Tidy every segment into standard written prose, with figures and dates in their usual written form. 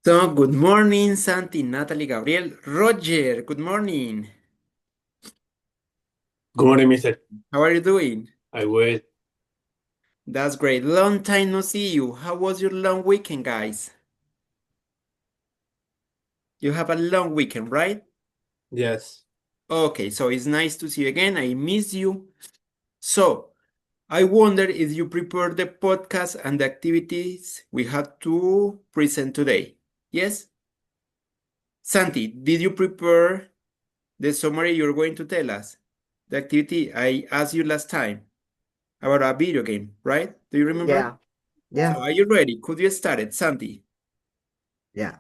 So, good morning, Santi, Natalie, Gabriel, Roger. Good morning. Good morning, mister. How are you doing? I will. That's great. Long time no see you. How was your long weekend, guys? You have a long weekend, right? Yes. Okay, so it's nice to see you again. I miss you. So, I wonder if you prepared the podcast and the activities we had to present today. Yes? Santi, did you prepare the summary you're going to tell us? The activity I asked you last time about a video game, right? Do you remember? Yeah, yeah, So, are you ready? Could you start it, Santi? ya.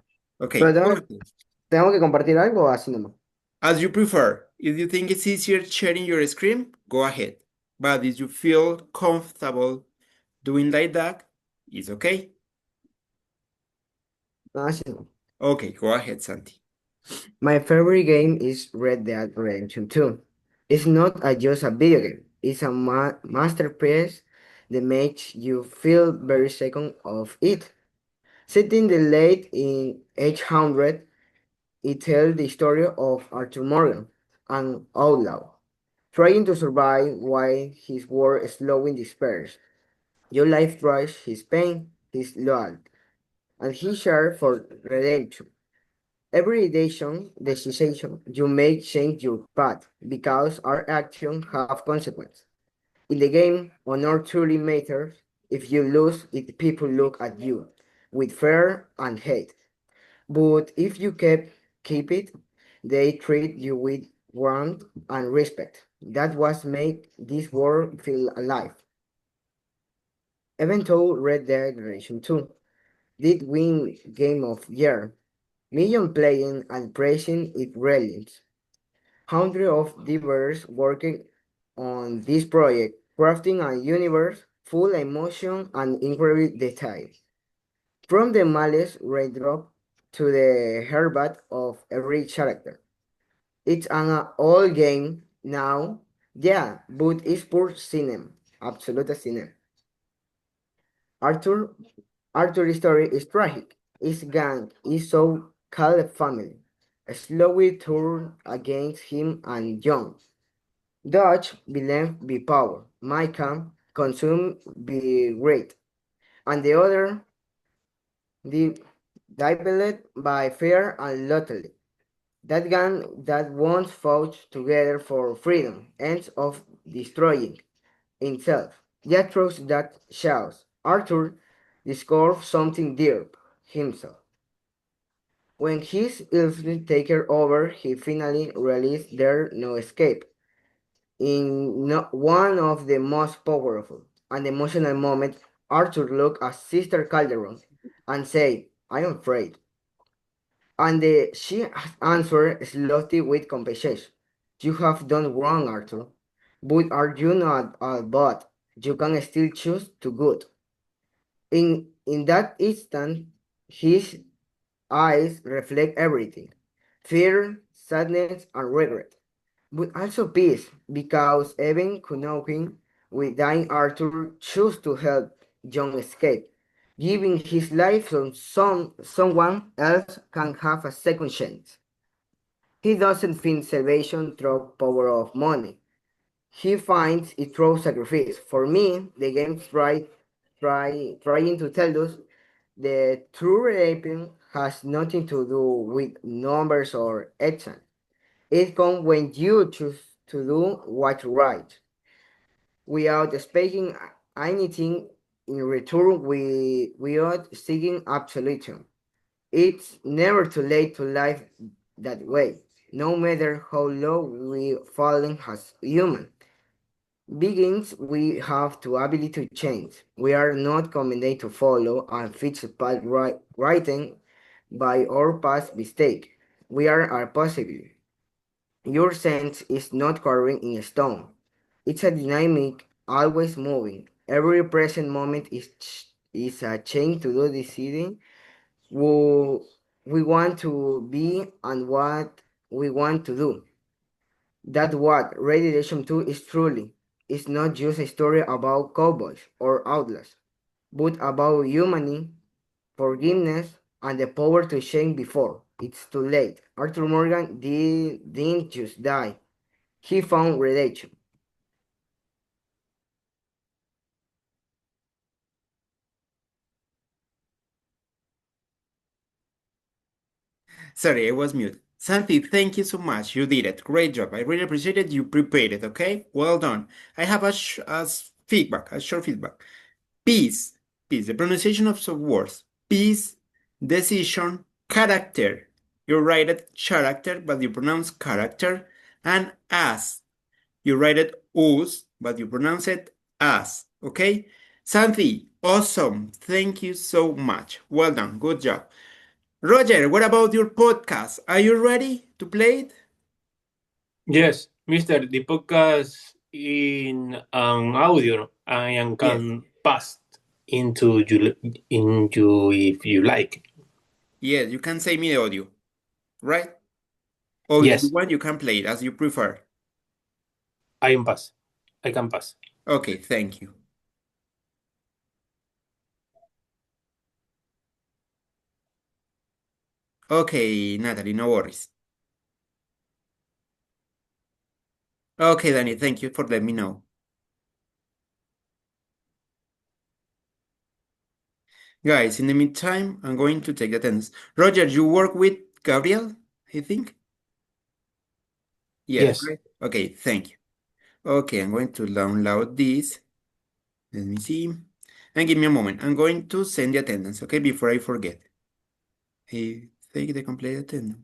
Okay, Pero go tengo, ahead. tengo que compartir algo así nomás. As you prefer. If you think it's easier sharing your screen, go ahead. But if you feel comfortable doing like that, it's okay. No, así no. Okay, go ahead, Santi. My favorite game is Red Dead Redemption 2. It's not just a video game. It's a masterpiece that makes you feel very second of it. Set in the late in 800, it tells the story of Arthur Morgan, an outlaw, trying to survive while his world slowly despairs. Your life drives his pain, his loyalty, and his share for redemption. Every decision you make change your path because our actions have consequence. In the game, honor truly matters. If you lose, it people look at you with fear and hate. But if you keep it, they treat you with warmth and respect. That was make this world feel alive. Even though Red Dead Redemption 2 did win Game of Year, million playing and praising it brilliance. Hundreds of developers working on this project, crafting a universe full emotion and incredible detail. From the malice raindrop to the heartbeat of every character. It's an old game now, yeah, but it's pure cinema, absolute cinema. Arthur Arthur's story is tragic. His gang is so called a family, slowly turned against him and John. Dodge believed by power, Micah consumed by greed, and the other di- divided by fear and loyalty. That gang that once fought together for freedom ends up destroying himself. Yet through that chaos, Arthur discovers something deep himself. When his instinct takes over, he finally realizes there's no escape. In one of the most powerful and emotional moments, Arthur looked at Sister Calderon and said, I am afraid. And she answered slowly with compassion. You have done wrong, Arthur. But are you not a bot? You can still choose to good. In that instant, his eyes reflect everything fear, sadness, and regret. But also peace, because even knowing with dying Arthur chose to help John escape, giving his life so someone else can have a second chance. He doesn't find salvation through power of money. He finds it through sacrifice. For me, the game trying to tell us the true religion has nothing to do with numbers or action. It comes when you choose to do what's right, without expecting anything in return, without seeking absolution. It's never too late to live that way, no matter how low we fallen as human. Begins we have the ability to change. We are not commanded to follow and fixed path written by our past mistake. We are a possibility. Your sense is not carved in stone. It's a dynamic, always moving. Every present moment is a change to do deciding who we want to be and what we want to do. That's what Radiation 2 is truly. It's not just a story about cowboys or outlaws, but about humanity, forgiveness, and the power to change before it's too late. Arthur Morgan didn't just die. He found redemption. Sorry, I was mute. Santi, thank you so much. You did it. Great job. I really appreciate it. You prepared it, okay? Well done. I have a short feedback. Peace, peace, the pronunciation of some words. Peace, decision, character. You write it character, but you pronounce character. And as. You write it us, but you pronounce it as. Okay? Santi, awesome. Thank you so much. Well done. Good job. Roger, what about your podcast? Are you ready to play it? Yes, Mister, the podcast in an audio and Yes. can pass into if you like. Yes, you can send me the audio, right? Or if you Yes, want, you can play it as you prefer. I can pass. I can pass. Okay, thank you. Okay, Natalie, no worries. Okay, Danny, thank you for letting me know. Guys, in the meantime, I'm going to take the attendance. Roger, you work with Gabriel, I think? Yes, Yes. right? Okay, thank you. Okay, I'm going to download this. Let me see. And give me a moment. I'm going to send the attendance, okay, before I forget. I take the complete attendance.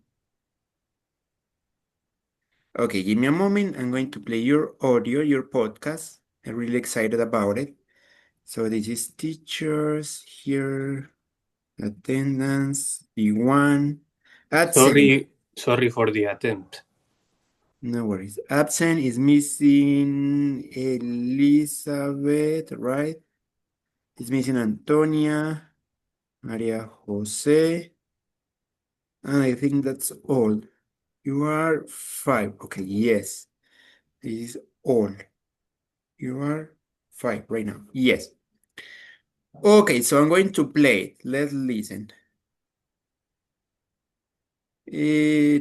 Okay, give me a moment. I'm going to play your audio, your podcast. I'm really excited about it. So this is teachers here, attendance, B1, absent. Sorry for the attempt. No worries. Absent is missing Elizabeth, right? It's missing Antonia, Maria Jose, and I think that's all. You are 5. Okay, yes. This is all. You are 5 right now. Yes. Okay, so I'm going to play it. Let's listen. Eh,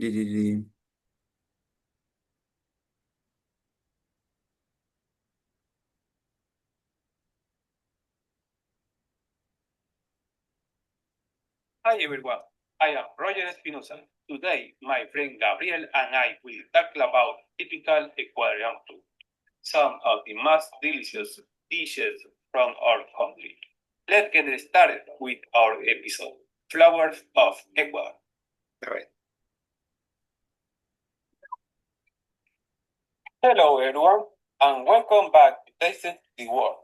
Hi everyone, I am Roger Espinosa. Today, my friend Gabriel and I will talk about typical Ecuadorian food, some of the most delicious dishes from our country. Let's get started with our episode, Flowers of Ecuador. All right. Hello everyone, and welcome back to Tasting the World.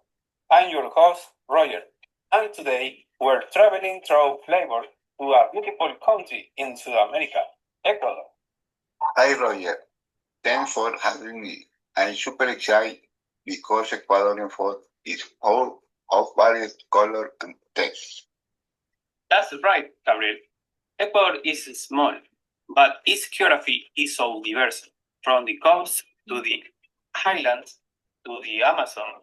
I'm your host, Roger, and today we're traveling through flavor to a beautiful country in South America, Ecuador. Hi Roger, thanks for having me. I'm super excited because Ecuadorian food is full of various colors and tastes. That's right, Gabriel. Ecuador is small, but its geography is so diverse, from the coast to the highlands to the Amazon,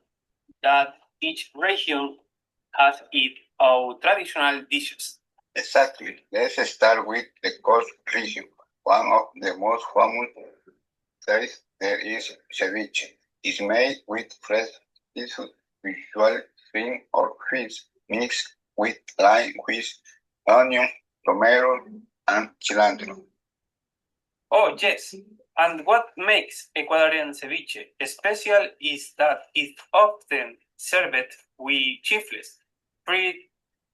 that each region has its own traditional dishes. Exactly. Let's start with the coast region. One of the most famous dishes there is ceviche. It's made with fresh seafood, usual shrimp or fish, mixed with lime, fish, onion, tomato, and cilantro. Oh, yes. And what makes Ecuadorian ceviche special is that it's often served with chifles, fried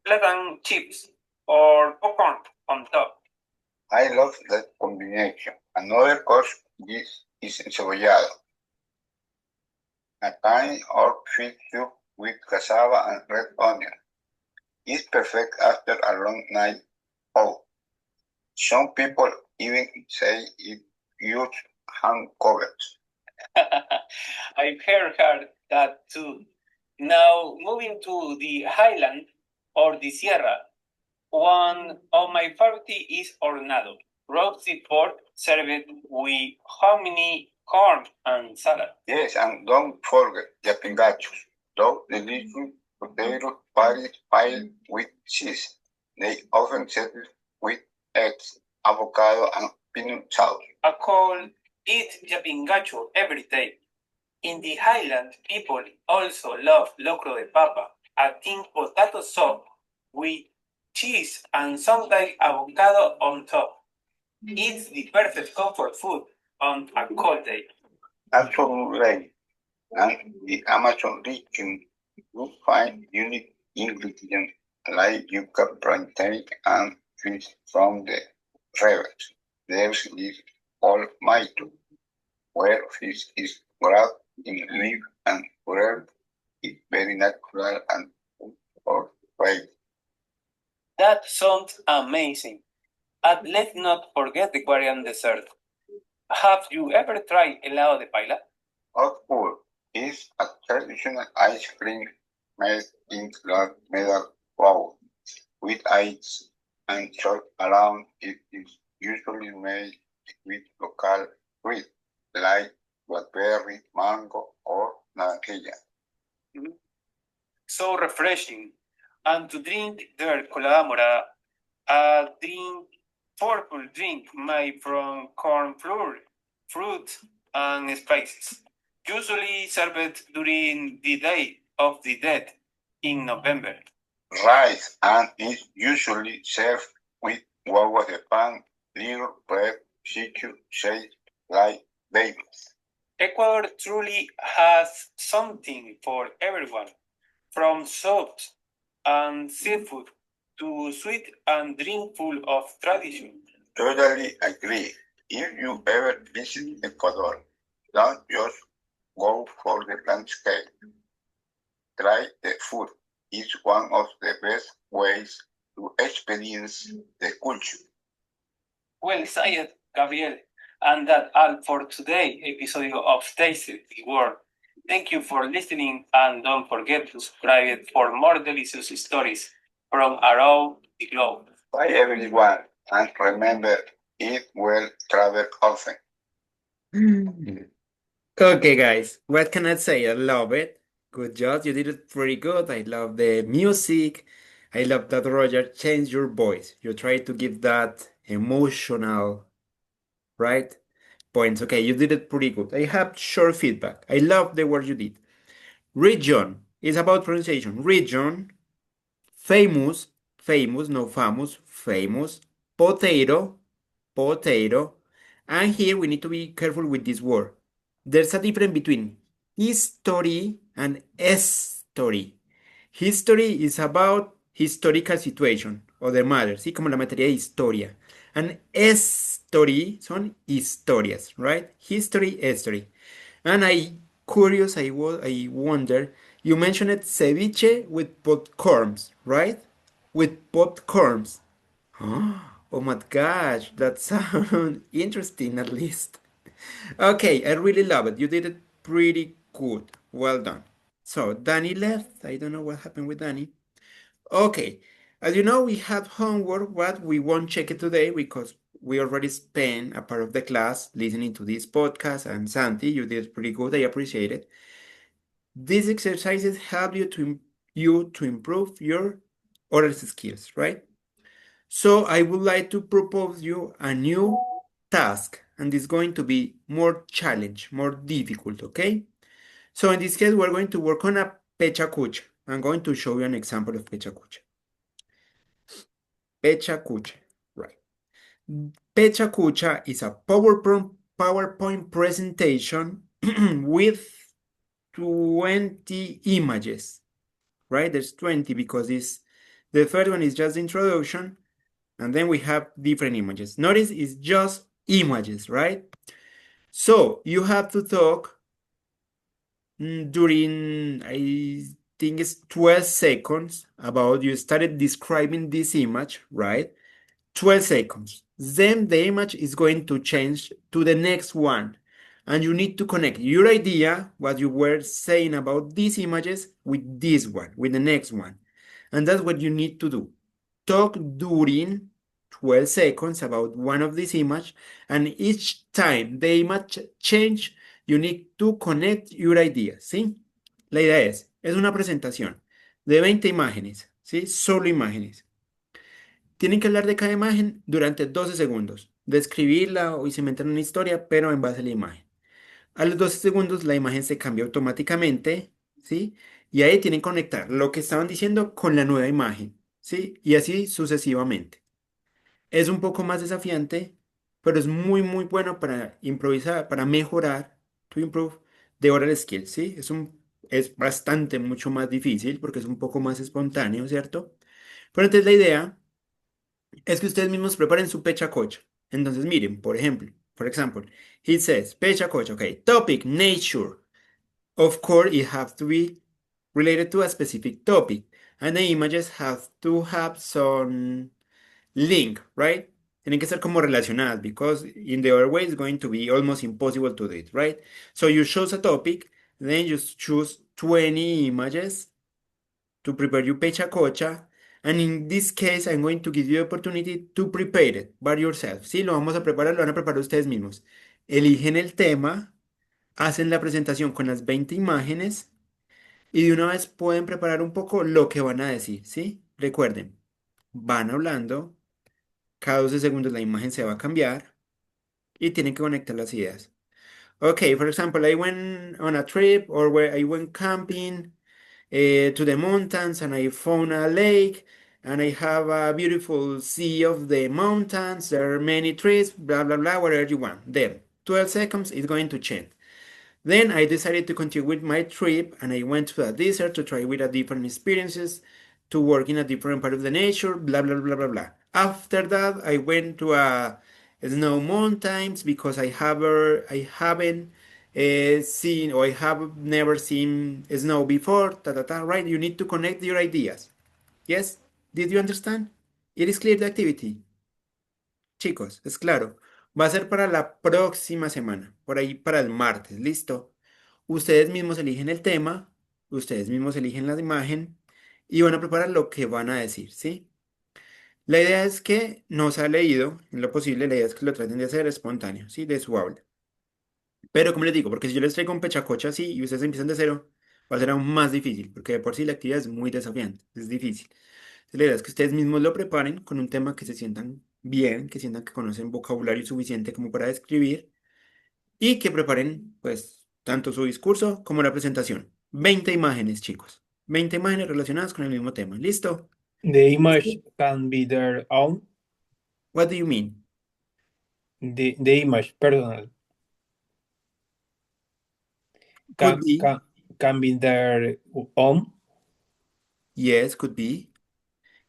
plantain chips, or popcorn on top. I love that combination. Another course is encebollado, a kind of fish soup with cassava and red onion. It's perfect after a long night out. Some people even say it huge hangovers. I've heard that too. Now, moving to the highland or the sierra, one of my favorite is hornado, roasted pork served with honey, corn, and salad. Yes, and don't forget the pingachos, those delicious potato patties piled with cheese. They often serve with eggs, avocado, and peanut sauce. I call eat yapingacho every day. In the Highland, people also love locro de papa, a thin potato soup with cheese and sometimes avocado on top. It's the perfect comfort food on a cold day. Absolutely. And the Amazon region, you find unique ingredients like yuca plantain and fish from the rivers. There is Almaito, where fish is wrapped in leaf and grilled. It's very natural and for flavor. That sounds amazing. And let's not forget the Guardian dessert. Have you ever tried helado de paila? Hot pool is a traditional ice cream made in glass metal bowl with ice and salt around. It is usually made with local fruit like blackberry, mango, or naranja. So refreshing. And to drink their colada morada, a purple drink made from corn flour, fruit, and spices. Usually served during the Day of the Dead in November. Rice and is usually served with huevos de pan, little bread, situ shaped like babies. Ecuador truly has something for everyone, from soups and seafood to sweet and drink full of tradition. Totally agree. If you ever visit Ecuador, don't just go for the landscape. Try the food. It's one of the best ways to experience the culture. Well said, Gabriel. And that's all for today episode of Taste the World. Thank you for listening and don't forget to subscribe for more delicious stories from around the globe. Bye everyone, and remember, eat well, travel often. Okay, guys, what can I say? I love it. Good job. You did it pretty good. I love the music. I love that Roger changed your voice. You try to give that emotional, right? Points. Okay, you did it pretty good. I have short feedback. I love the word you did. Region is about pronunciation. Region, famous, famous, no famous, famous, potato, potato. And here we need to be careful with this word. There's a difference between history and story. History is about historical situation o de matter, ¿sí? Como la materia de historia. And story son historias, right? History, story. And I wonder, you mentioned ceviche with popcorns, right? With popcorns. Oh my gosh, that sounds interesting at least. Okay, I really love it. You did it pretty good. Well done. So Danny left. I don't know what happened with Danny. Okay, as you know, we have homework, but we won't check it today because we already spent a part of the class listening to this podcast. And Santi, you did pretty good. I appreciate it. These exercises help you to improve your oral skills, right? So I would like to propose you a new task, and it's going to be more challenge, more difficult, okay? So in this case, we're going to work on a pecha kucha. I'm going to show you an example of pecha kucha. Pecha kucha, right? Pecha kucha is a PowerPoint presentation with 20 images, right? There's 20 because the first one is just the introduction, and then we have different images. Notice it's just images, right? So you have to talk during, I think it's 12 seconds about you started describing this image, right? 12 seconds. Then the image is going to change to the next one. And you need to connect your idea, what you were saying about these images, with this one, with the next one. And that's what you need to do. Talk during 12 seconds about one of these images, and each time the image change, you need to connect your idea, ¿sí? La idea es una presentación de 20 imágenes, ¿sí? Solo imágenes. Tienen que hablar de cada imagen durante 12 segundos, describirla o y se inventan una historia, pero en base a la imagen. A los 12 segundos la imagen se cambia automáticamente, ¿sí? Y ahí tienen que conectar lo que estaban diciendo con la nueva imagen, ¿sí? Y así sucesivamente. Es un poco más desafiante, pero es muy, muy bueno para improvisar, para mejorar tu improve de oral skills, ¿sí? Es bastante, mucho más difícil porque es un poco más espontáneo, ¿cierto? Pero entonces la idea es que ustedes mismos preparen su pecha cocha. Entonces, miren, por ejemplo, for example, he says, pecha cocha, okay, topic, nature. Of course, it has to be related to a specific topic, and the images have to have some link, right? Tienen que ser como relacionadas, because in the other way it's going to be almost impossible to do it, right? So you choose a topic, then you choose 20 images to prepare your pecha cocha. And in this case, I'm going to give you the opportunity to prepare it by yourself. Sí, lo vamos a preparar, lo van a preparar ustedes mismos. Eligen el tema, hacen la presentación con las 20 imágenes y de una vez pueden preparar un poco lo que van a decir, ¿sí? Recuerden, van hablando, cada 12 segundos la imagen se va a cambiar y tienen que conectar las ideas. Okay, for example, I went on a trip or where I went camping to the mountains and I found a lake and I have a beautiful sea of the mountains. There are many trees, blah, blah, blah, whatever you want. Then 12 seconds is going to change. Then I decided to continue with my trip and I went to a desert to try with a different experiences, to work in a different part of the nature, blah, blah, blah, blah, blah. After that, I went to a snow mountains because I haven't seen or I have never seen snow before, ta, ta, ta, right? You need to connect your ideas. Yes? Did you understand? It is clear the activity. Chicos, es claro. Va a ser para la próxima semana, por ahí para el martes, ¿listo? Ustedes mismos eligen el tema, ustedes mismos eligen la imagen y van a preparar lo que van a decir, ¿sí? La idea es que no se ha leído, en lo posible, la idea es que lo traten de hacer espontáneo, ¿sí? De su habla. Pero como les digo, porque si yo les traigo un pechacocha así y ustedes empiezan de cero, va a ser aún más difícil, porque de por sí la actividad es muy desafiante, es difícil. Entonces, la idea es que ustedes mismos lo preparen con un tema que se sientan bien, que sientan que conocen vocabulario suficiente como para describir y que preparen, pues, tanto su discurso como la presentación. 20 imágenes, chicos. 20 imágenes relacionadas con el mismo tema. ¿Listo? The image can be their own. What do you mean? The image personal Could be. can be their own. Yes, could be.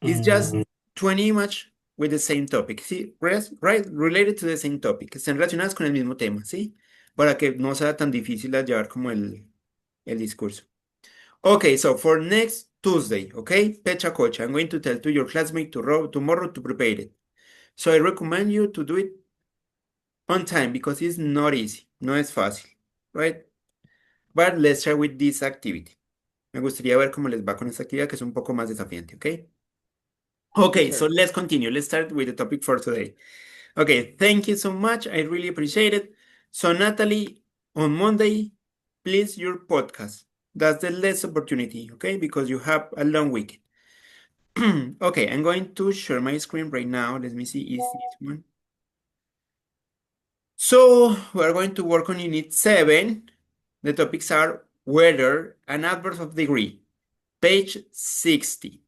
It's just Mm, 20 image with the same topic. Sí, right, related to the same topic. Que estén relacionadas con el mismo tema, ¿sí? Para que no sea tan difícil de llevar como el discurso. Okay, so for next Tuesday, okay, Pecha Coach, I'm going to tell to your classmate tomorrow to prepare it. So I recommend you to do it on time because it's not easy, no es fácil, right? But let's start with this activity. Me gustaría ver cómo les va con esta actividad que es un poco más desafiante, ¿ok? Yes, Okay, so sir. let's continue. Let's start with the topic for today. Okay, thank you so much. I really appreciate it. So, Natalie, on Monday, please your podcast. That's the last opportunity, okay? Because you have a long week. Okay, I'm going to share my screen right now. Let me see, is this one? So, we're going to work on Unit 7. The topics are weather and adverbs of degree, page 60.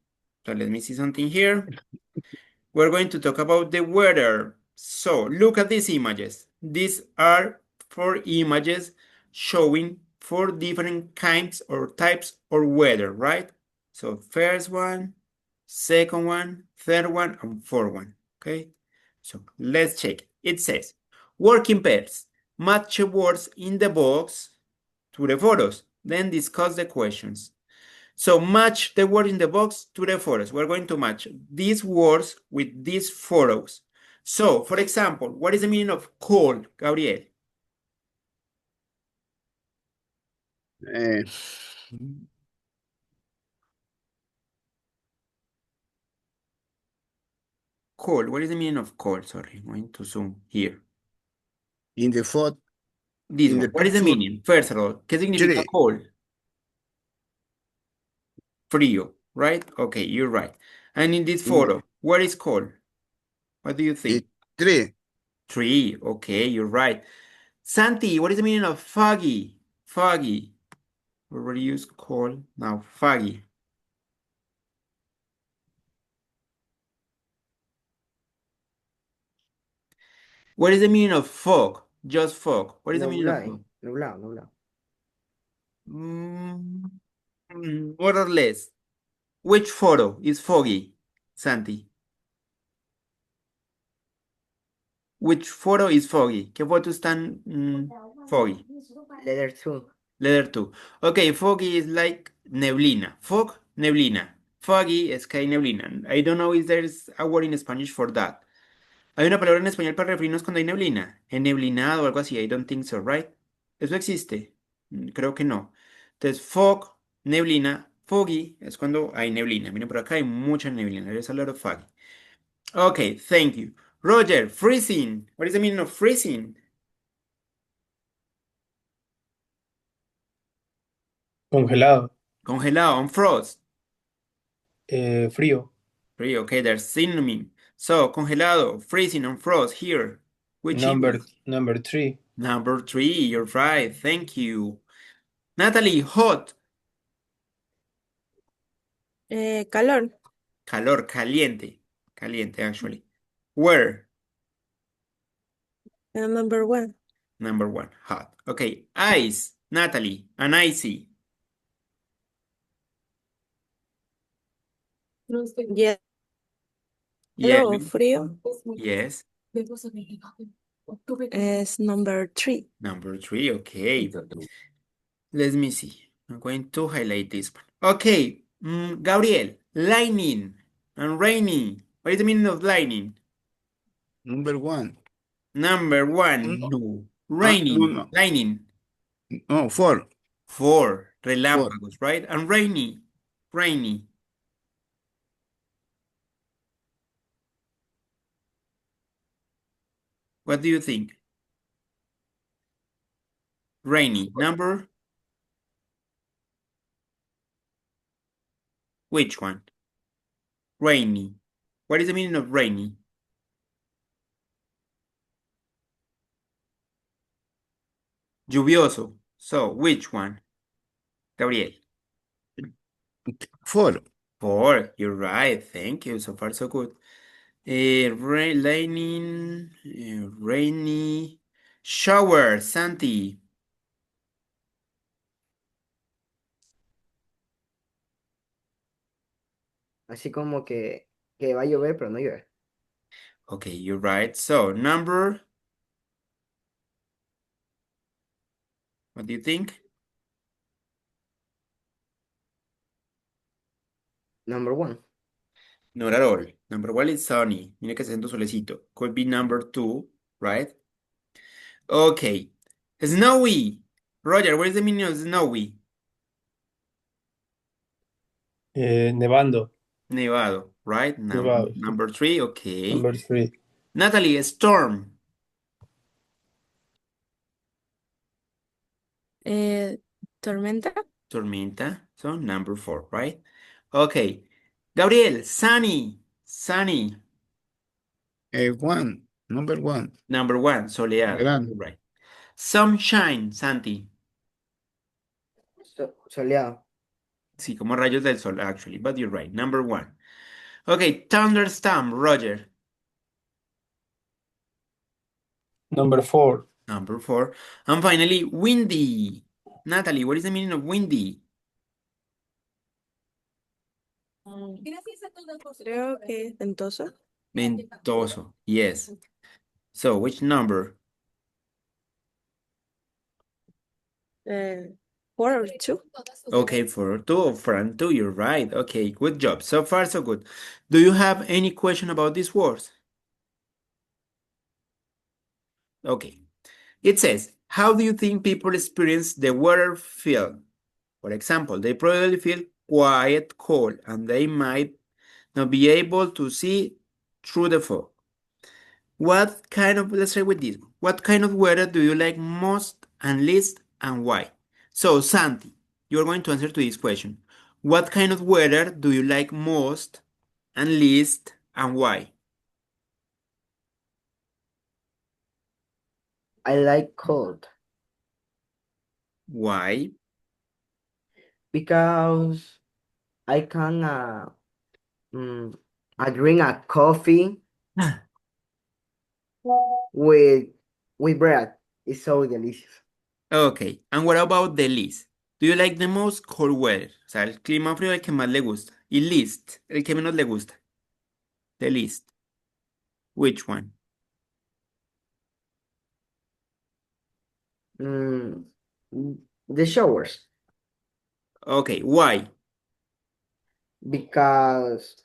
So, let me see something here. We're going to talk about the weather. So look at these images. These are four images showing four different kinds or types of weather, right? So first one, second one, third one, and fourth one, okay? So let's check. It says, working pairs. Match the words in the box to the photos. Then discuss the questions. So match the word in the box to the photos. We're going to match these words with these photos. So, for example, what is the meaning of cold, Gabriel? Eh, Cold. What is the meaning of cold? Sorry, I'm going to zoom here. in the photo, This in one. the What is the picture, meaning? First of all, ¿qué significa three. cold? Frío, right? Okay, you're right. And in this In photo, What is cold? What do you think? It's 3. Tree. Okay, you're right. Santi, what is the meaning of foggy? Foggy. We already used cold. Now, foggy. What is the meaning of fog? Just fog. What is the meaning of Nublado, fog? nublado, nublado. Mm, more or less. Which photo is foggy, Santi? Which photo is foggy? ¿Qué foto están foggy? Letter 2. Letter 2. Okay, foggy is like neblina. Fog, neblina. Foggy es que hay neblina. I don't know if there's a word in Spanish for that. ¿Hay una palabra en español para referirnos cuando hay neblina? Enneblinado o algo así. I don't think so, right? ¿Eso existe? Creo que no. Entonces, fog, neblina. Foggy es cuando hay neblina. Miren, por acá hay mucha neblina. There's a lot of fog. Okay, thank you. Roger, freezing. What is the meaning of freezing? Congelado. Congelado, on frost. Frío. Frío, okay, there's synonym. So, congelado, freezing, on frost, here. Which is? Number 3. Number 3, you're right. Thank you. Natalie, hot. Calor. Calor, caliente. Caliente, actually. Where? Number 1. Number 1, hot. Okay, ice. Natalie, an icy. Hielo Yellow. o frío Yes. es number 3. Number 3, okay. Let me see. I'm going to highlight this one. Okay, Gabriel, lightning and raining. What is the meaning of lightning? Number 1. Number 1, No. no. No, Raining, no. lightning. No, 4. 4, 4. relámpagos, right? And rainy, rainy. What do you think? Rainy. Number? Which one? Rainy. What is the meaning of rainy? Lluvioso. So, which one? Gabriel. 4. 4. You're right. Thank you. So far, so good. Raining, rainy. Shower, Santi. Así como que va a llover, pero no llueve. Okay, you're right. So, number, what do you think? Number 1. Not at all. Number 1 is sunny. Mira que está haciendo solecito. Could be number 2, right? Okay. Snowy. Roger, what is the meaning of snowy? Nevando. Nevado, right? Nevado. Number 3, okay. Number 3. Natalie, storm. Tormenta. Tormenta. So number 4, right? Okay. Gabriel, sunny. Sunny. 1. Number 1. Number 1, soleado. Verano. You're right. Sunshine, Santi. Soleado. Sí, como rayos del sol, actually, but you're right. Number 1. Okay, thunderstorm, Roger. Number 4. Number 4. And finally, windy. Natalie, what is the meaning of windy? Creo que es ventoso. Ventoso, yes. So, which number? 4 or 2. Okay, for 2 or from 2, you're right. Okay, good job. So far, so good. Do you have any question about these words? Okay. It says, how do you think people experience the weather feel? For example, they probably feel quiet, cold, and they might not be able to see through the fog. What kind of, let's start with this. What kind of weather do you like most and least and why? So, Santi, you're going to answer to this question. What kind of weather do you like most and least and why? I like cold Why? because I can I drink a coffee with bread. It's so delicious. Okay, and what about the least? Do you like the most cold weather? O sea, el clima frío el que más le gusta. Y least, el que menos le gusta. The least. Which one? Mm, the showers Okay, why? because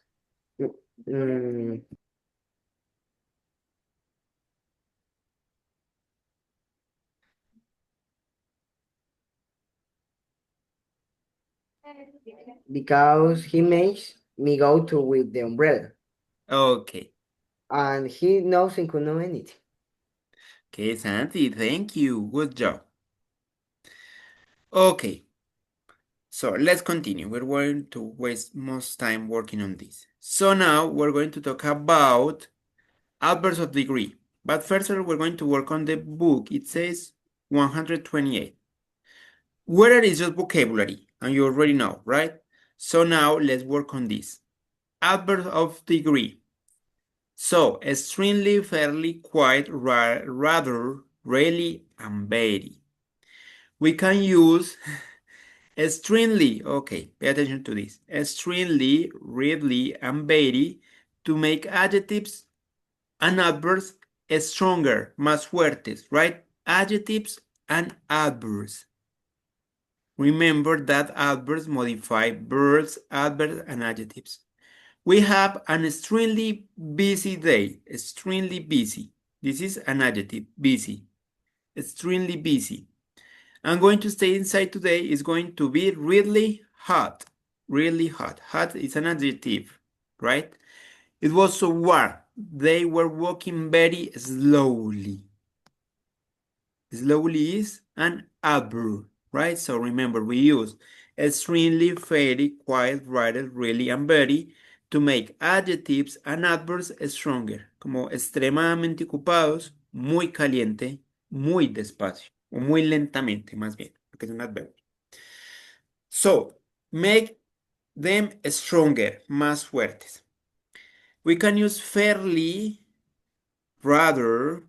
mm, because he makes me go to with the umbrella Okay. and he doesn't know anything. Okay, Santi, thank you. Good job. Okay, so let's continue. We're going to waste most time working on this. So now we're going to talk about adverbs of degree. But first, we're going to work on the book. It says 128. Weather is just vocabulary, and you already know, right? So now let's work on this. Adverbs of degree. So, extremely, fairly, quite, rather, really, and very. We can use extremely, okay, pay attention to this. Extremely, really, and very to make adjectives and adverbs stronger, más fuertes, right? Adjectives and adverbs. Remember that adverbs modify verbs, adverbs, and adjectives. We have an extremely busy day. Extremely busy. This is an adjective, busy. Extremely busy. I'm going to stay inside today. It's going to be really hot. Really hot. Hot is an adjective, right? It was so warm. They were walking very slowly. Slowly is an adverb, right? So remember, we use extremely, very, quiet, rather, really, and very to make adjectives and adverbs stronger, como extremadamente ocupados, muy caliente, muy despacio, o muy lentamente, más bien, porque es un adverbio. So, make them stronger, más fuertes. We can use fairly, rather,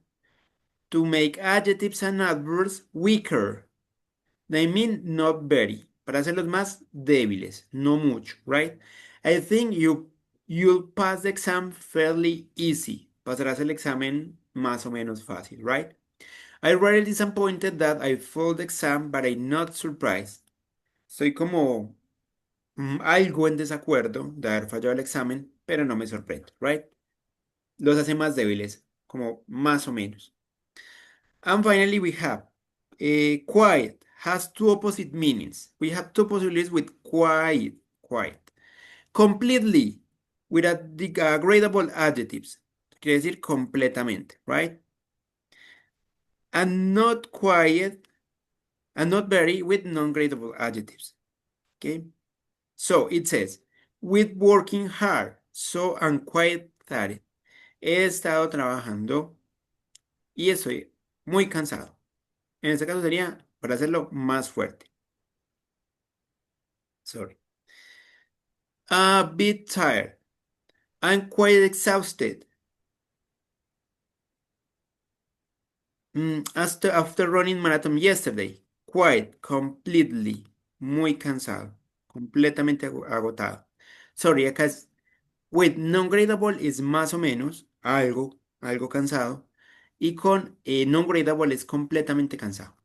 to make adjectives and adverbs weaker. They mean not very, para hacerlos más débiles, no mucho, right? I think you'll pass the exam fairly easy. Pasarás el examen más o menos fácil, right? I'm really disappointed that I failed the exam, but I'm not surprised. Estoy como algo en desacuerdo de haber fallado el examen, pero no me sorprendo, right? Los hace más débiles, como más o menos. And finally, we have quiet has two opposite meanings. We have two possibilities with quiet, quiet. Completely, with agradable adjectives. Quiere decir completamente, right? And not quiet, and not very with non-gradable adjectives. Okay? So it says, with working hard, so I'm quite tired. He estado trabajando y estoy muy cansado. En este caso sería para hacerlo más fuerte. Sorry. A bit tired. I'm quite exhausted. After running marathon yesterday. Quite, completely. Muy cansado. Completamente agotado. Sorry, acá es with non-gradable es más o menos, algo cansado. Y con non-gradable es completamente cansado.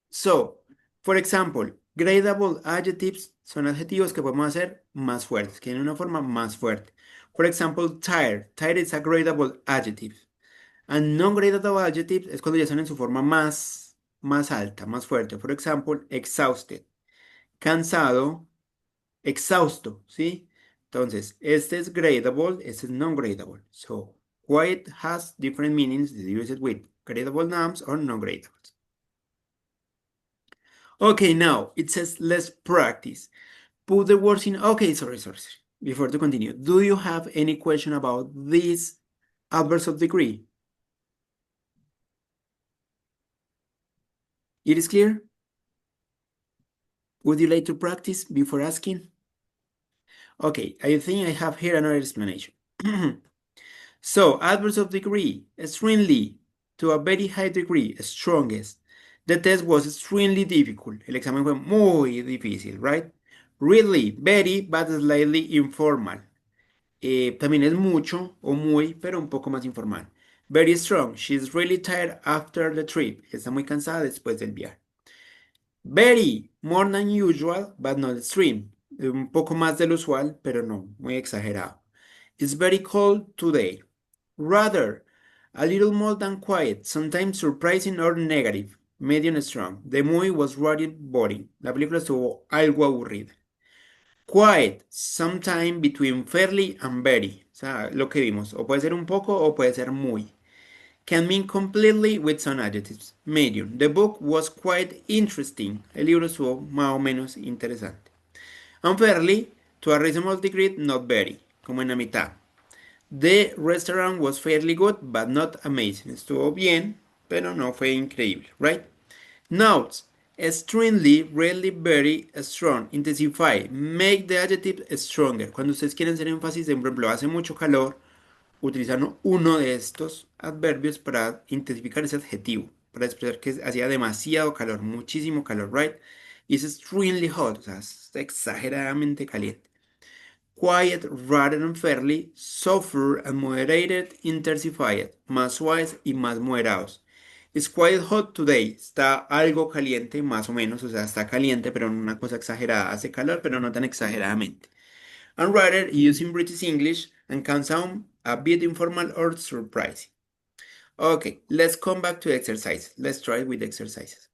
So, for example, gradable adjectives son adjetivos que podemos hacer más fuertes, que tienen una forma más fuerte. For example, tired. Tired is a gradable adjective. And non-gradable adjectives es cuando ya son en su forma más alta, más fuerte. For example, exhausted. Cansado, exhausto, ¿sí? Entonces, este es gradable, este es non-gradable. So, quiet has different meanings used with gradable nouns or non-gradables. Okay, now it says let's practice. Put the words in. Okay, sorry. before to continue, do you have any question about this adverbs of degree? It is clear? Would you like to practice before asking? Okay, I think I have here another explanation. So, adverbs of degree, extremely, to a very high degree, strongest. The test was extremely difficult. El examen fue muy difícil, right? Really, very, but slightly informal. También es mucho o muy, pero un poco más informal. Very strong. She's really tired after the trip. Está muy cansada después del viaje. Very, more than usual, but not extreme. Un poco más del usual, pero no, muy exagerado. It's very cold today. Rather, a little more than quiet, sometimes surprising or negative. Medium strong. The movie was rather boring. La película estuvo algo aburrida. Quiet, sometime between fairly and very. O sea, lo que vimos. O puede ser un poco o puede ser muy. Can mean completely with some adjectives. Medium. The book was quite interesting. El libro estuvo más o menos interesante. Unfairly, to a reasonable degree, not very. Como en la mitad. The restaurant was fairly good, but not amazing. Estuvo bien, pero no fue increíble, right? Notes. Extremely, really, very strong. Intensify. Make the adjective stronger. Cuando ustedes quieren hacer énfasis, por ejemplo, hace mucho calor, utilizan uno de estos adverbios para intensificar ese adjetivo, para expresar que hacía demasiado calor, muchísimo calor, right? It's extremely hot, o sea, es exageradamente caliente. Quiet rather than fairly, softer and moderated, intensified, más suaves y más moderados. It's quite hot today, está algo caliente, más o menos, o sea, está caliente, pero no una cosa exagerada, hace calor, pero no tan exageradamente. And rather, using British English and can sound a bit informal or surprising. Okay, let's come back to exercise. Let's try with exercises.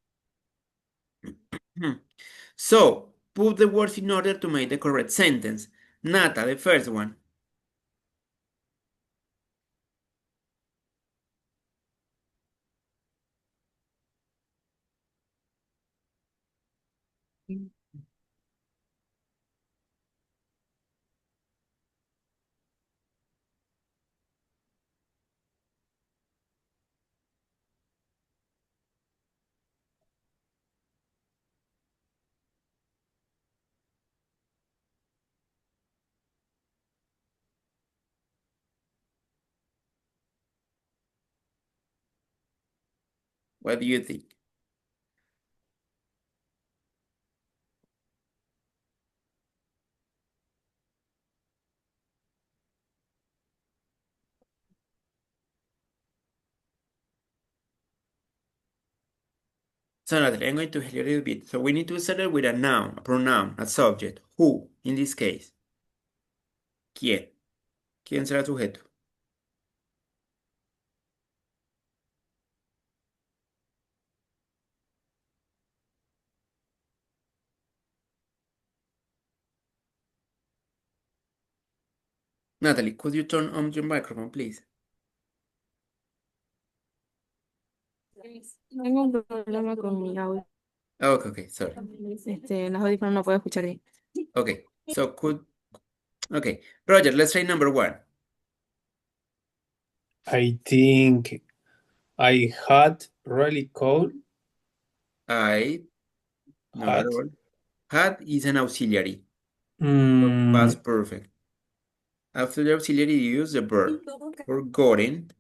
So, put the words in order to make the correct sentence. Nata, the first one. What do you think? So, Natalie, I'm going to help you a little bit. So, we need to start with a noun, a pronoun, a subject. Who, in this case? ¿Quién? ¿Quién será el sujeto? Natalie, could you turn on your microphone, please? Tengo un problema con mi audio. Okay, okay, sorry. Los audífonos no puedo escuchar bien. Okay, so okay, Roger, let's try number one. I think I had really cold. Not at Had. all. Had is an auxiliary. Mm, Past perfect. After the auxiliary, you use the verb. Forgotten.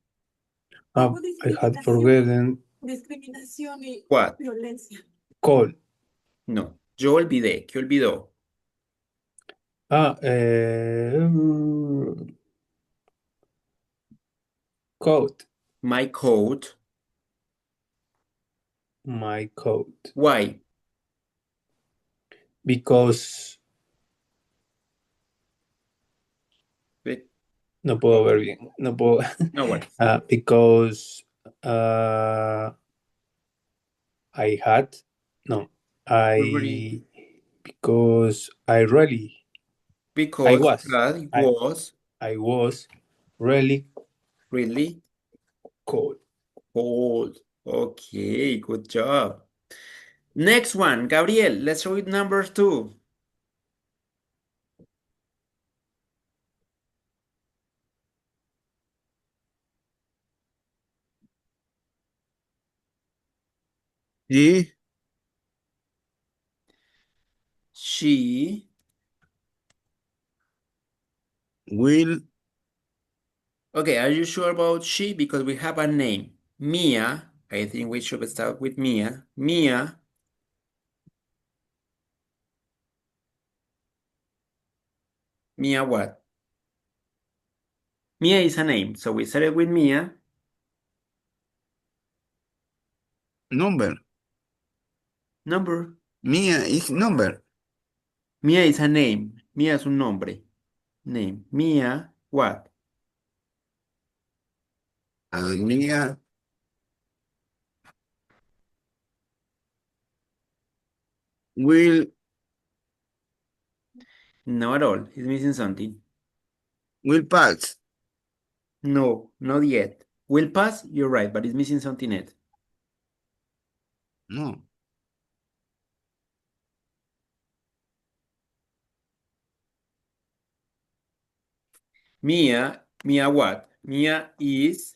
I had forgotten What? cold. No. Yo olvidé. ¿Qué olvidó? Ah, coat. My coat. My coat. Why? Because Wait, no puedo ver bien. No puedo. no worries. Because I had no. Already. Because I really I Because was had I was I was really really cold. cold. Okay, good job. Next one, Gabriel. Let's read number two. She She. will Okay, are you sure about she? Because we have a name. Mia. I think we should start with Mia. Mia. Mia what? Mia is a name. So we started with Mia. number. Number. Mia is number. Mia is a name. Mia es un nombre. Name. Mia what? Mia will No at all. He's missing something. pass. No, not yet. Will pass, you're right, but it's missing something yet. No. Mia what? Mia is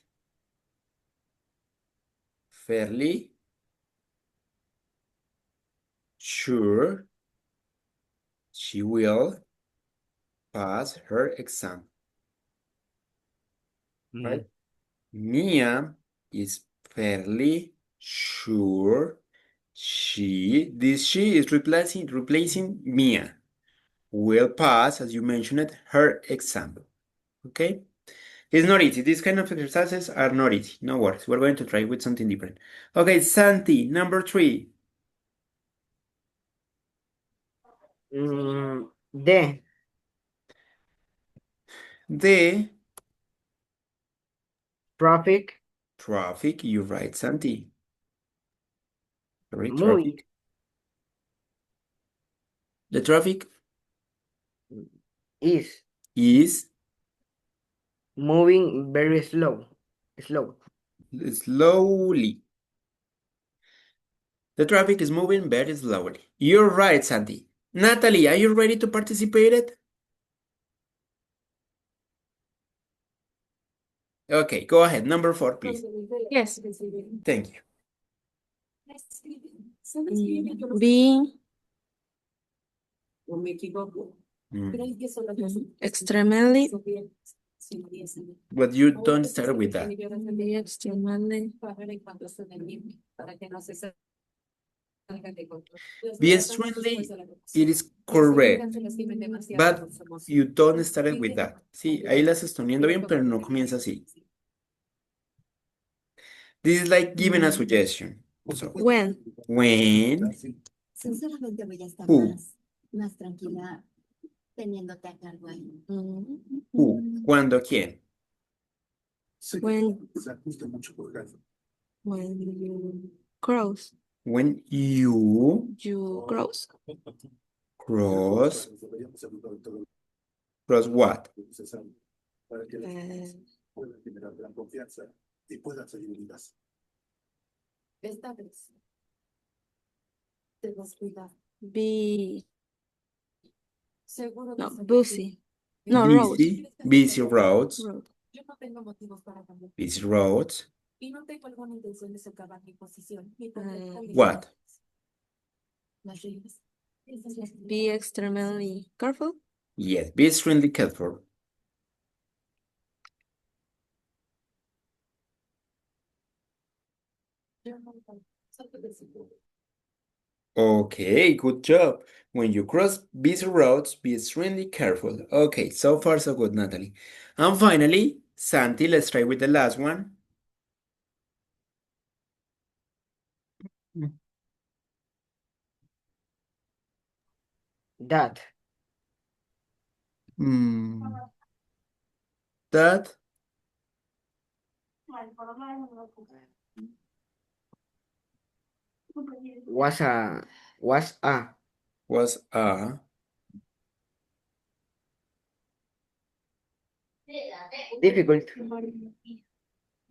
fairly sure she will pass her exam. Right? Mia is fairly sure she is replacing Mia will pass, as you mentioned, her exam. Okay? It's not easy. These kind of exercises are not easy. No worries. We're going to try with something different. Okay, Santi, number 3. The The traffic traffic, you're right, Santi. Sorry, muy traffic. The traffic is is moving very slow. slowly. The traffic is moving very slowly. You're right, Santi. Natalie, are you ready to participate? Okay, go ahead. Number 4, please. Yes. Thank you. Be Mm, extremely. But you don't start with that. Be extremely. Be extremely, it is correct. But you don't start with that. Sí, ahí las estoy viendo bien, pero no comienza así. This is like giving a suggestion. So, When. when, Sinceramente voy a estar Who? más tranquila teniéndote a cargo ahí. who, cuando, quién. When you cross. When you You cross. cross what? Esta vez te vas a cuidar. Be Seguro no que busy. No road. Busy roads, Road. Yo no tengo motivos para cambiar. busy roads. Y no tengo alguna intención de socavar mi posición. Ni perder What? las reglas. Esas las Be extremely careful. Yes, be extremely careful. Okay, good job. When you cross busy roads, be extremely careful. Okay, so far so good, Natalie. And finally, Santi, let's try with the last one. that Mm, that was a was a difficult.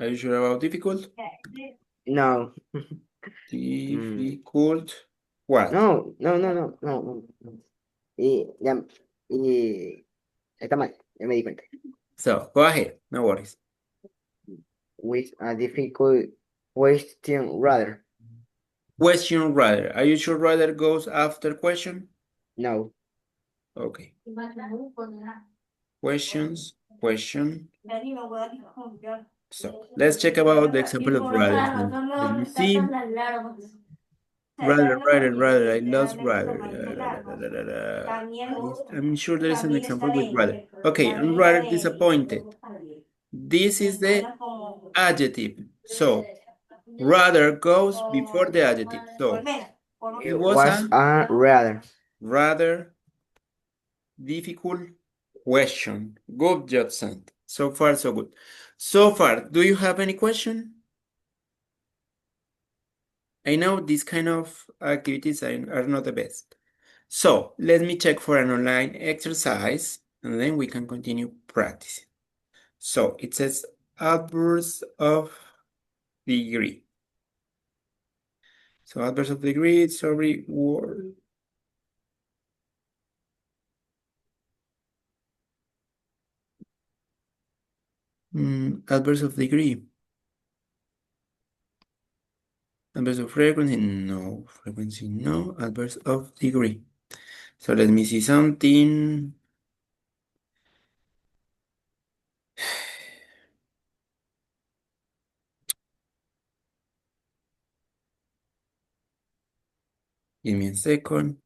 Are you sure about difficult? No. Difficult. What? No. Y está mal, ya me di cuenta. So go ahead, no worries. With a difficult question rather. Question rather. Are you sure rather goes after question? No. Okay. Questions, question. So let's check about the example of rather. Let me see. Rather. I lost rather. I'm sure there is an example with rather. Okay, I'm rather disappointed. This is the adjective. So rather goes before the adjective. So it It was was a a rather difficult question. Good job, Sant. So far, so good. So far, do you have any question? I know these kind of activities are not the best. So let me check for an online exercise and then we can continue practicing. So it says adverbs of degree. So adverbs of degree, sorry, word. Adverbs of degree. Adverbs of frequency, no. Frequency, no. Adverbs of degree. So let me see something. Give me a second.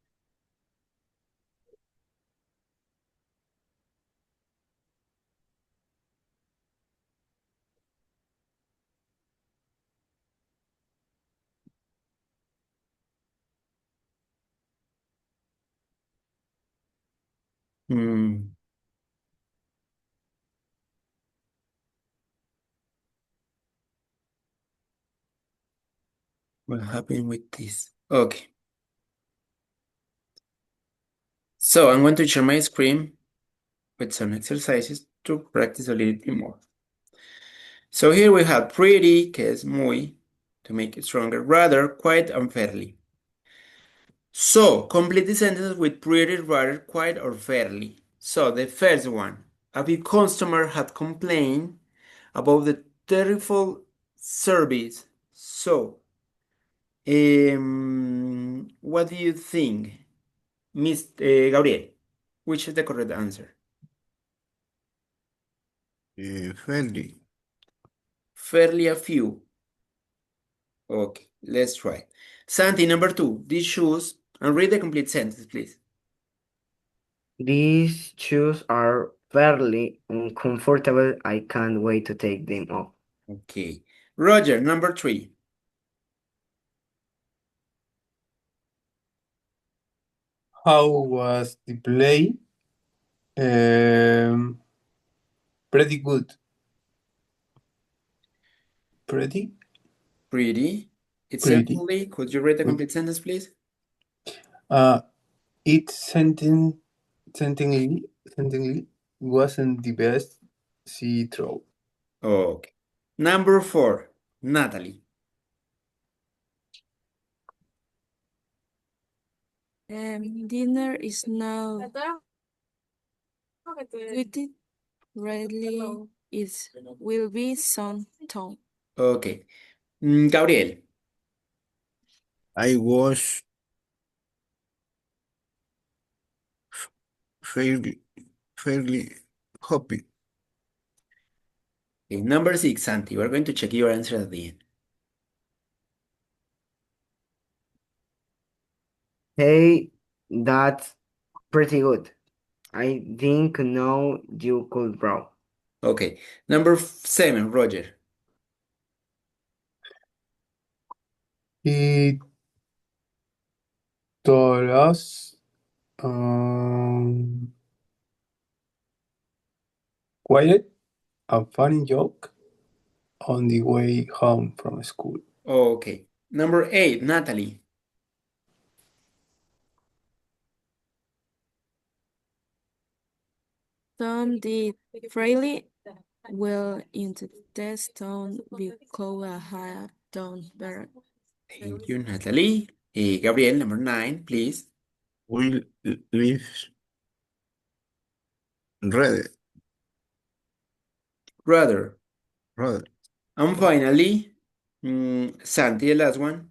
Hmm, what happened with this? Okay. So I'm going to share my screen with some exercises to practice a little bit more. So here we have pretty, que es muy, to make it stronger, rather, quite, and fairly. So complete the sentence with pretty, rather, quite, or fairly. So the first one, a big customer had complained about the terrible service. So, what do you think, Miss Gabriel? Which is the correct answer? Friendly. Fairly a few. Okay, let's try. Santi, number two, these shoes, and read the complete sentence, please. These shoes are fairly uncomfortable. I can't wait to take them off. Okay. Roger, number three. How was the play? Pretty good. Pretty? Pretty. It's Pretty. simply, could you read the Good. complete sentence, please? It sentently wasn't the best she throw. Okay. Number four, Natalie. Dinner is now waited readily. It will be some time. Okay. Gabriel. I was fairly, fairly happy. Okay, number six, Santi. We're going to check your answer at the end. Hey, that's pretty good. I didn't know you could draw. Okay. Number seven, Roger. He told us um, quiet a funny joke on the way home from school. Okay. Number eight, Natalie. Tom did freely well in the test town because I had done better. Thank you, Natalie. Gabriel, number nine, please. We live ready. Rather. Rather. And finally, Santi, the last one.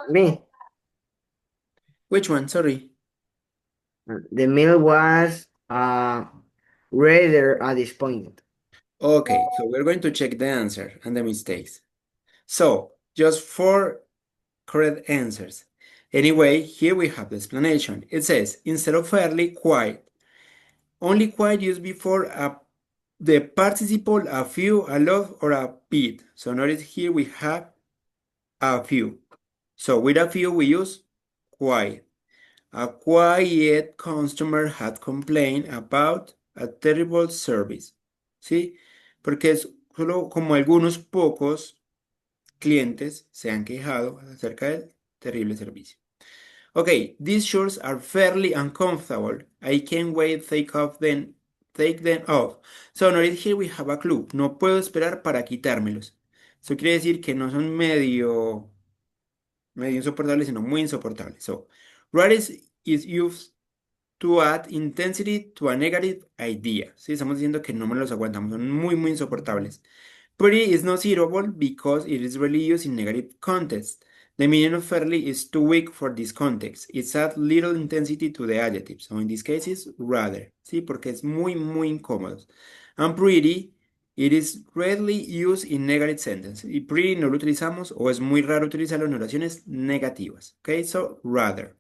Me. Which one? Sorry. The meal was rather disappointed. Okay, so we're going to check the answer and the mistakes. So, just four correct answers. Anyway, here we have the explanation. It says, instead of fairly, quite. Only quite used before the participle a few, a lot, or a bit. So notice here we have a few. So with a few we use quite. A quiet customer had complained about a terrible service. ¿Sí? Porque es solo como algunos pocos clientes se han quejado acerca del terrible servicio. Okay, these shorts are fairly uncomfortable. I can't wait to take them off. So notice here we have a clue. No puedo esperar para quitármelos. Eso quiere decir que no son medio insoportables, sino muy insoportables. So, rarest is used to add intensity to a negative idea. Sí, estamos diciendo que no me los aguantamos, son muy insoportables. Pretty is not suitable because it is rarely used in negative context. The meaning of fairly is too weak for this context. It adds little intensity to the adjective. So in this case it's rather. Sí, porque es muy incómodo. And pretty, it is rarely used in negative sentence. Y pretty no lo utilizamos o es muy raro utilizarlo en oraciones negativas. Okay, so rather.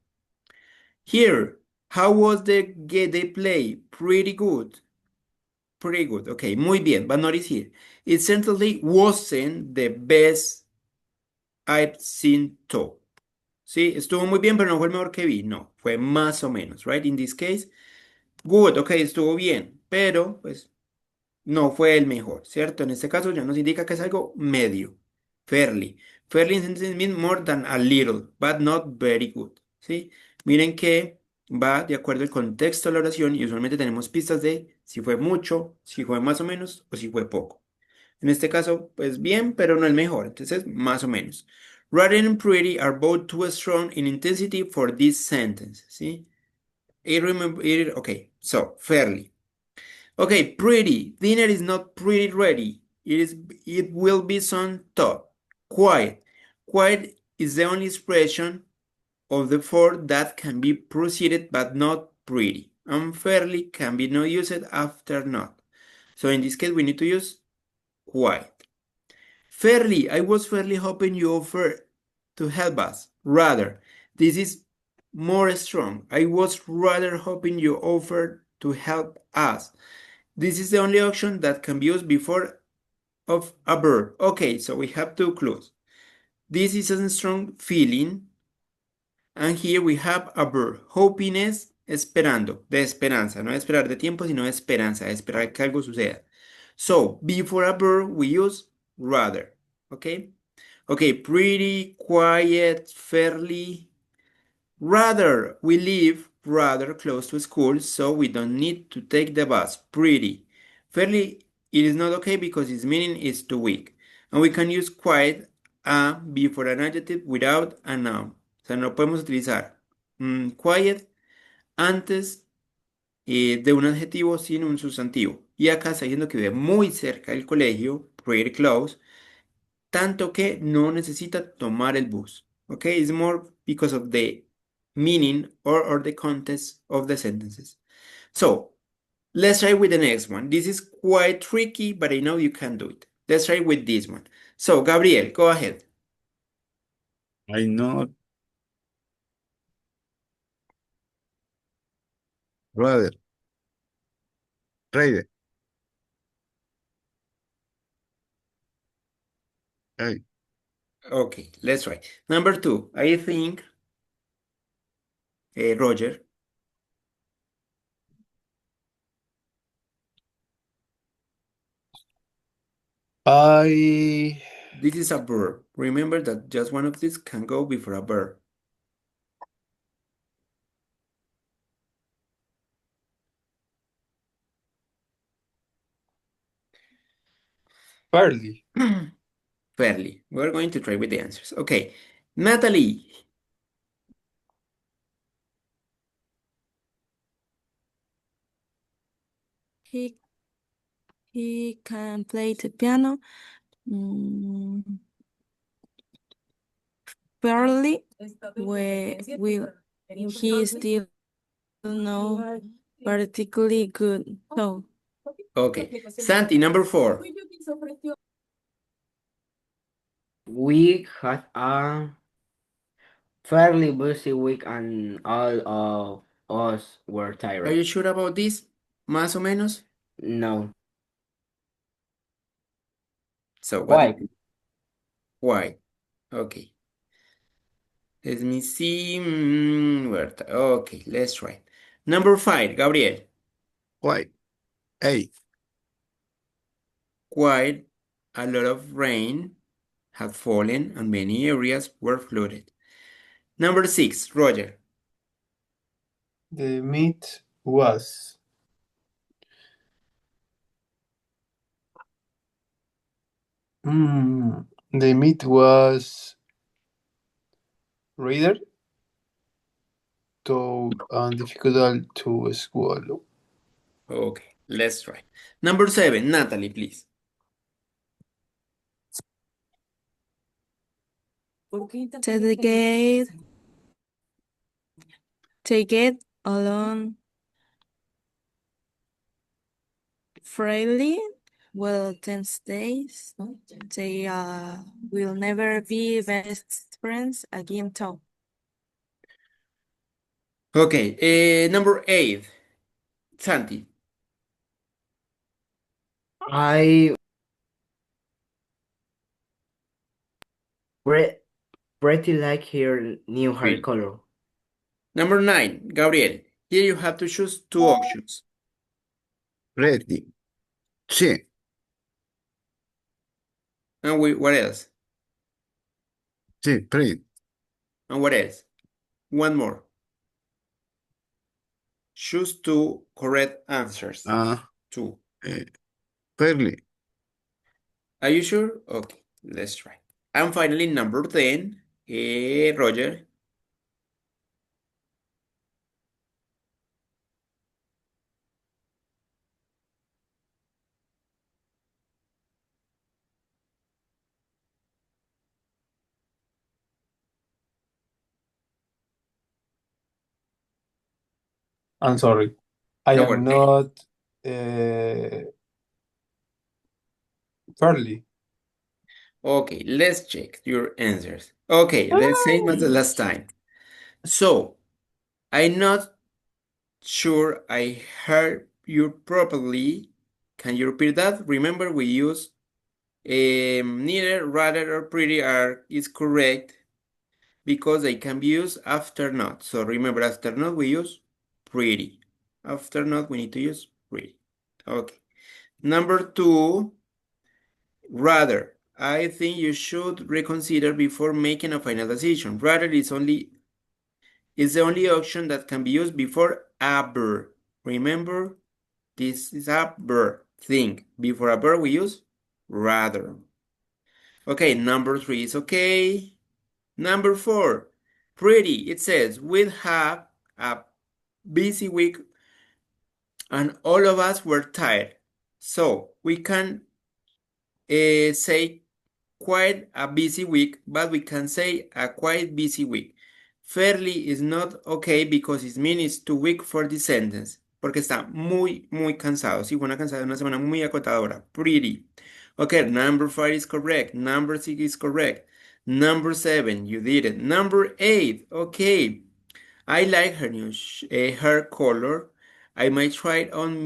Here, how was the play? Pretty good. Pretty good. Okay, muy bien. But notice here. It certainly wasn't the best I've seen too. Sí, estuvo muy bien, pero no fue el mejor que vi. No, fue más o menos, right? In this case, good, ok, estuvo bien, pero pues no fue el mejor, ¿cierto? En este caso ya nos indica que es algo medio, fairly. Fairly in sentence means more than a little, but not very good, ¿sí? Miren que va de acuerdo al contexto de la oración y usualmente tenemos pistas de si fue mucho, si fue más o menos o si fue poco. En este caso, pues bien, pero no el mejor, entonces más o menos. Rather and pretty are both too strong in intensity for this sentence, ¿sí? Okay, so fairly. Okay, pretty. Dinner is not pretty ready. It will be soon thought. Quiet. Quiet is the only expression of the four that can be proceeded but not pretty. Unfairly can be not used after not. So in this case we need to use quiet. Fairly, I was fairly hoping you offer to help us. Rather, this is more strong. I was rather hoping you offered to help us. This is the only option that can be used before of a verb. Okay, so we have two clues. This is a strong feeling. And here we have a verb. Hoping es esperando, de esperanza. No de esperar de tiempo, sino de esperanza, de esperar que algo suceda. So, before a verb, we use rather. Okay? Okay, pretty, quiet, fairly. Rather, we live rather close to school, so we don't need to take the bus. Pretty. Fairly, it is not okay because its meaning is too weak. And we can use quiet a before an adjective without a noun. O sea, no podemos utilizar quiet antes de un adjetivo sin un sustantivo. Y acá está diciendo que vive muy cerca del colegio, pretty close, tanto que no necesita tomar el bus. Okay, it's more because of the meaning or the context of the sentences. So let's try with the next one. This is quite tricky, but I know you can do it. Let's try with this one. So Gabriel, go ahead. I not rather rather. I Okay, let's try. Number two, I think, Roger, I this is a verb. Remember that just one of these can go before a verb. fairly. Fairly. We're going to try with the answers. Okay, Natalie, He he can play the piano. Mm, fairly, will he still know particularly good? So, Okay. Santi, number 4. We had a fairly busy week and all of us were Are tired. you sure about this? Más o menos? No. So, what do you Why? think? Why? Okay. Let me see. Okay, let's try. Number 5, Gabriel. Quite. Hey, Quite a lot of rain had fallen and many areas were flooded. Number 6, Roger. The meat was the meat was rather tough and difficult to swallow. Okay, let's try. Number 7, Natalie, please. take it along freely. Well, 10 days. They will never be best friends again, Tom. Okay, number 8, Santi. I pretty like her new hair Really? color. Number 9, Gabriel. Here you have to choose 2 options. ready. Sí, And what else? sí, pretty. And what else? One more. Choose 2 correct answers. Uh, 2. eh, fairly. Are you sure? Okay, let's try. And finally, number 10, Roger. I'm sorry. I No am worries. not uh, fairly. Okay, let's check your answers. Okay, the same as the last time. So, I'm not sure I heard you properly. Can you repeat that? Remember, we use neither, rather, or pretty are is correct because they can be used after not. So remember, after not we use pretty. After not we need to use pretty. Okay. Number 2, rather. I think you should reconsider before making a final decision. Rather is the only option that can be used before a verb. Remember, this is a verb. Think. Before a verb we use rather. Okay, number 3 is okay. Number 4, pretty. It says we'll have a busy week and all of us were tired. So we can say quite a busy week, but we can say a quite busy week. Fairly is not okay because it means too weak for the sentence. Porque está muy cansado. Sí, fue una semana muy acotadora. Pretty. Okay, number 5 is correct. Number 6 is correct. Number 7, you did it. Number 8, okay. I like her new hair color. I might try it on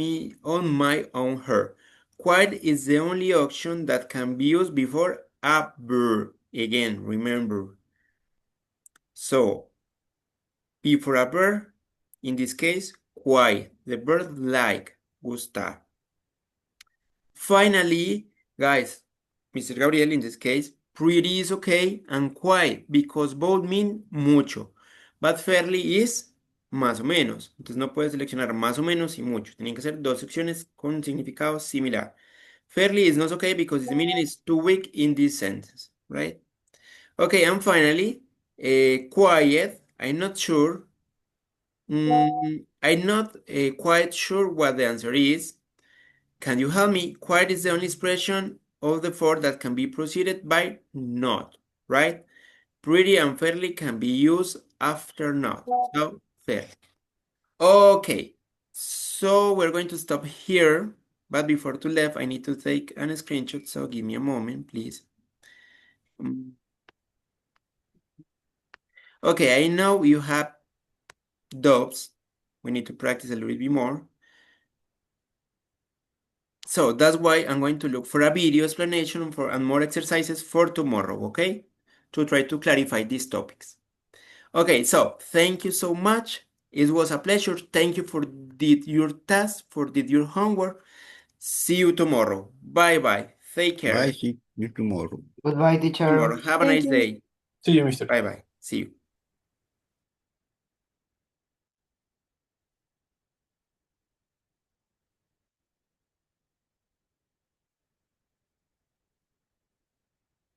my own hair. Quite is the only option that can be used before a verb. Again, remember. So, before a verb, in this case, quite. The verb like, gusta. Finally, guys, Mr. Gabriel, in this case, pretty is okay and quiet because both mean mucho. But fairly is más o menos. Entonces no puedes seleccionar más o menos y mucho. Tienen que ser 2 secciones con significado similar. Fairly is not okay because its meaning is too weak in this sentence, right? Okay, and finally, quiet. I'm not sure. I'm not quite sure what the answer is. Can you help me? Quiet is the only expression of the 4 that can be preceded by not, right? Pretty and fairly can be used after not. So, fair. Okay, so we're going to stop here. But before to leave, I need to take a screenshot. So give me a moment, please. Okay, I know you have doves. We need to practice a little bit more. So that's why I'm going to look for a video explanation and more exercises for tomorrow, okay? To try to clarify these topics. Okay, so thank you so much. It was a pleasure. Thank you for did your task, for did your homework. See you tomorrow. Bye bye. Take care. Bye, see you tomorrow. Goodbye, teacher. Tomorrow. Have a Thank nice you. day. See you, mister. Bye bye. See you.